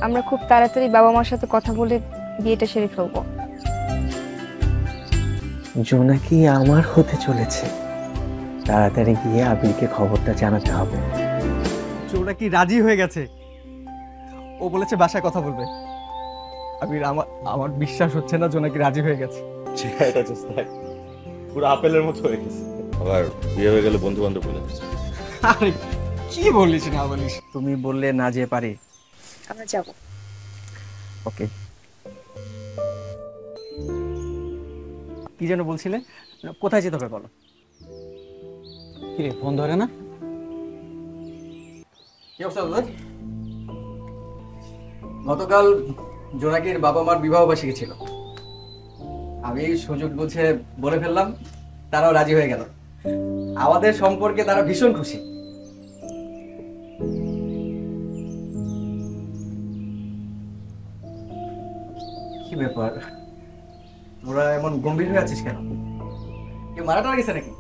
আমরা খুব তাড়াতাড়ি বাবা মার সাথে কথা বলে বিয়েটা সেরে ফেলবো। জোনাকি আমার হতে চলেছে, তাড়াতাড়ি গিয়ে আবিরকে খবরটা জানাতে হবে। জোনাকি রাজি হয়ে গেছে, ও বলেছে বাসায় কথা বলবে। আবির, আমার আমার বিশ্বাস হচ্ছে না জোনাকি রাজি হয়ে গেছে। চেহারাটা জাস্ট দেখ, পুরো আপেলের মতো হয়ে গেছে। আবার বিয়ে হয়ে গেলে বন্ধু বান্ধব বলে দিচ্ছে। আরে কি বলিস না বলিস, তুমি বললে না যে পারি। আমরা যাবো। ওকে, কি যেন বলছিলে, কোথায় যেতে হবে বলো। কি রে, ফোন ধরে না? কি অবস্থা তোদের? গতকাল জোনাকির বাবা মার বিবাহ বার্ষিকী ছিল, আমি সুযোগ বুঝে বলে ফেললাম, তারাও রাজি হয়ে গেল। আমাদের সম্পর্কে তারা ভীষণ খুশি। কি ব্যাপার, তোরা এমন গম্ভীর হয়ে আছিস কেন? কেউ মারা টারা গেছে নাকি?